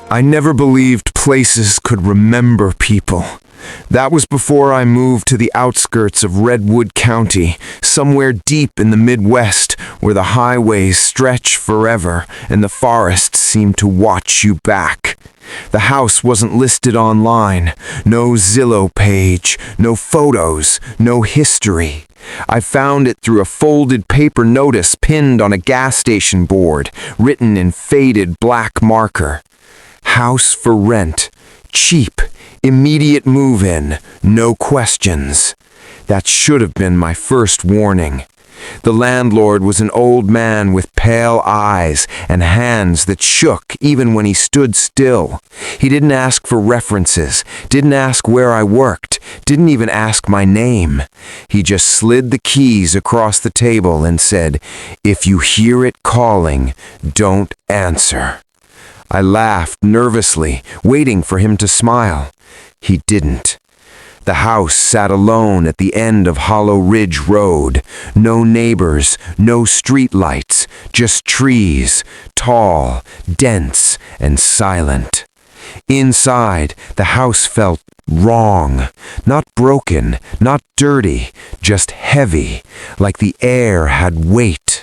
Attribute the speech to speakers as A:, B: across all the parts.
A: I never believed places could remember people. That was before I moved to the outskirts of Redwood County, somewhere deep in the Midwest, where the highways stretch forever and the forests seem to watch you back. The house wasn't listed online, no Zillow page, no photos, no history. I found it through a folded paper notice pinned on a gas station board, written in faded black marker. House for rent, cheap, immediate move-in, no questions. That should have been my first warning. The landlord was an old man with pale eyes and hands that shook even when he stood still. He didn't ask for references, didn't ask where I worked, didn't even ask my name. He just slid the keys across the table and said, "If you hear it calling, don't answer." I laughed nervously, waiting for him to smile. He didn't. The house sat alone at the end of Hollow Ridge Road. No neighbors, no streetlights, just trees, tall, dense, and silent. Inside, the house felt wrong. Not broken, not dirty, just heavy, like the air had weight.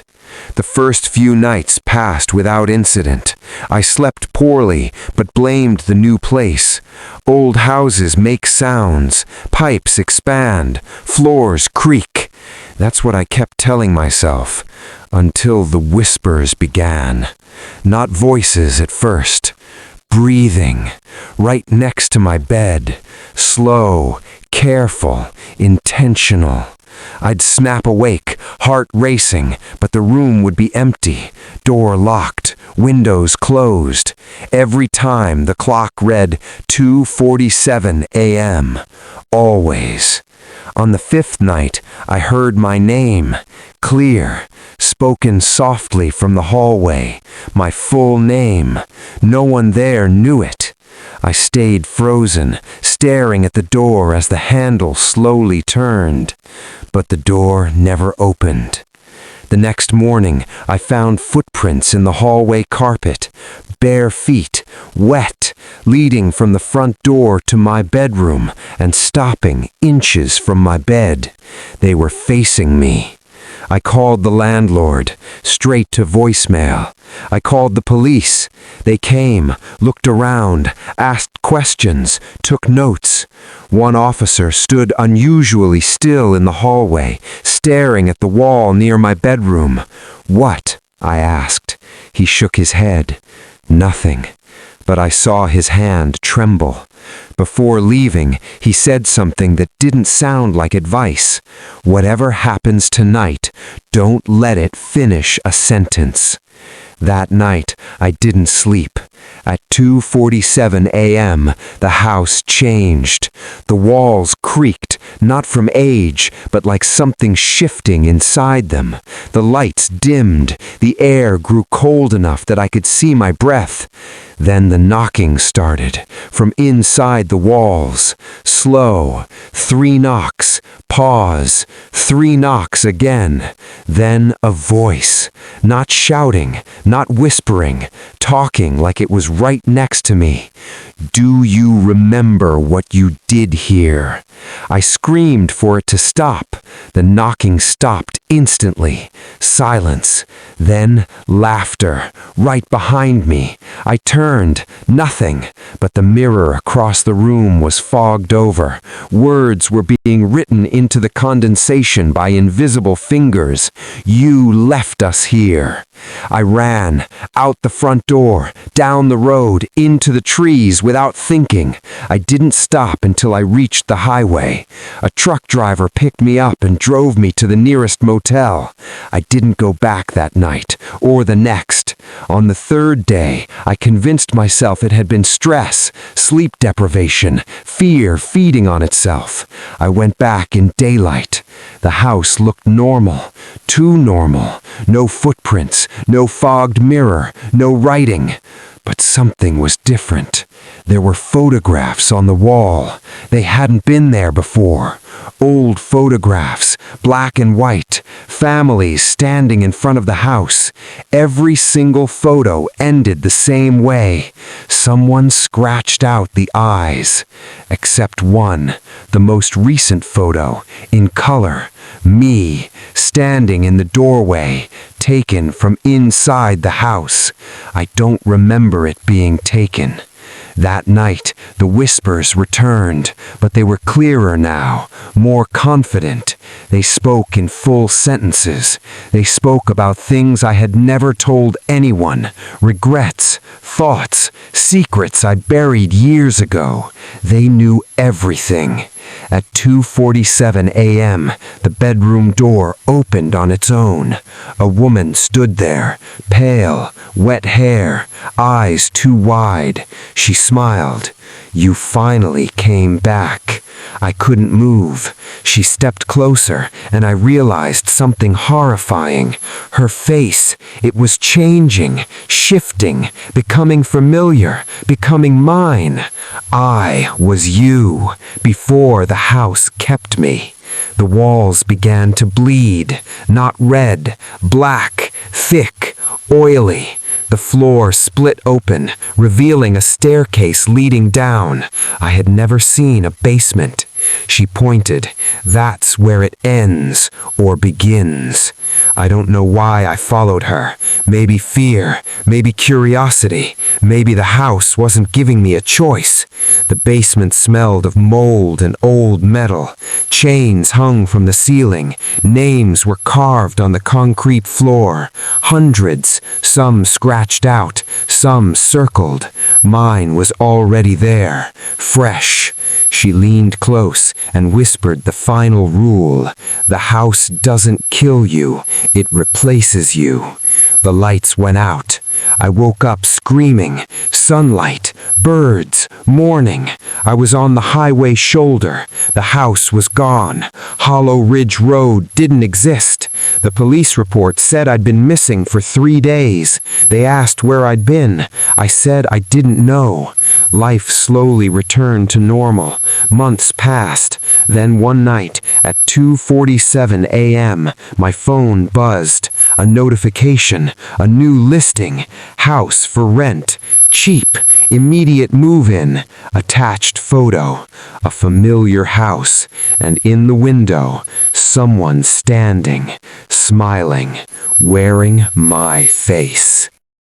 A: The first few nights passed without incident. I slept poorly, but blamed the new place. Old houses make sounds, pipes expand, floors creak. That's what I kept telling myself, until the whispers began. Not voices at first. Breathing, right next to my bed. Slow, careful, intentional. I'd snap awake, heart racing, but the room would be empty, door locked, windows closed. Every time the clock read 2:47 a.m. Always. On the fifth night, I heard my name, clear, spoken softly from the hallway, my full name. No one there knew it. I stayed frozen, staring at the door as the handle slowly turned. But the door never opened. The next morning, I found footprints in the hallway carpet, bare feet, wet, leading from the front door to my bedroom and stopping inches from my bed. They were facing me. I called the landlord, straight to voicemail. I called the police. They came, looked around, asked questions, took notes. One officer stood unusually still in the hallway, staring at the wall near my bedroom. "What?" I asked. He shook his head. "Nothing." But I saw his hand tremble. Before leaving, he said something that didn't sound like advice. "Whatever happens tonight, don't let it finish a sentence." That night, I didn't sleep. At 2:47 a.m., the house changed. The walls creaked, not from age, but like something shifting inside them. The lights dimmed. The air grew cold enough that I could see my breath. Then the knocking started, from inside the walls. Slow, 3 knocks, pause, 3 knocks again. Then a voice, not shouting, not whispering, talking like it was right next to me. "Do you remember what you did here?" I screamed for it to stop. The knocking stopped instantly. Silence. Then laughter, right behind me. I turned. Nothing. But the mirror across the room was fogged over. Words were being written into the condensation by invisible fingers. "You left us here." I ran, out the front door, down the road, into the trees without thinking. I didn't stop until I reached the highway. A truck driver picked me up and drove me to the nearest motel. I didn't go back that night, or the next. On the third day, I convinced myself it had been stress, sleep deprivation, fear feeding on itself. I went back in daylight. The house looked normal, too normal. No footprints, no fogged mirror, no writing. But something was different. There were photographs on the wall. They hadn't been there before. Old photographs, black and white, families standing in front of the house. Every single photo ended the same way. Someone scratched out the eyes. Except one, the most recent photo, in color. Me, standing in the doorway, taken from inside the house. I don't remember it being taken. That night, the whispers returned, but they were clearer now, more confident. They spoke in full sentences. They spoke about things I had never told anyone, regrets, thoughts, secrets I buried years ago. They knew everything. At 2:47 a.m., the bedroom door opened on its own. A woman stood there, pale, wet hair, eyes too wide. She smiled. "You finally came back." I couldn't move. She stepped closer, and I realized something horrifying. Her face, it was changing, shifting, becoming familiar, becoming mine. I was you, before the house kept me. The walls began to bleed, not red, black, thick, oily. The floor split open, revealing a staircase leading down. I had never seen a basement. She pointed. "That's where it ends, or begins." I don't know why I followed her. Maybe fear, maybe curiosity, maybe the house wasn't giving me a choice. The basement smelled of mold and old metal. Chains hung from the ceiling. Names were carved on the concrete floor. Hundreds, some scratched out, some circled. Mine was already there, fresh. She leaned close and whispered the final rule. "The house doesn't kill you, it replaces you." The lights went out. I woke up screaming. Sunlight, birds, morning. I was on the highway shoulder. The house was gone. Hollow Ridge Road didn't exist. The police report said I'd been missing for 3 days. They asked where I'd been. I said I didn't know. Life slowly returned to normal. Months passed. Then one night, at 2:47 a.m., my phone buzzed. A notification, a new listing, house for rent, cheap, immediate move-in, attached photo, a familiar house, and in the window, someone standing, smiling, wearing my face.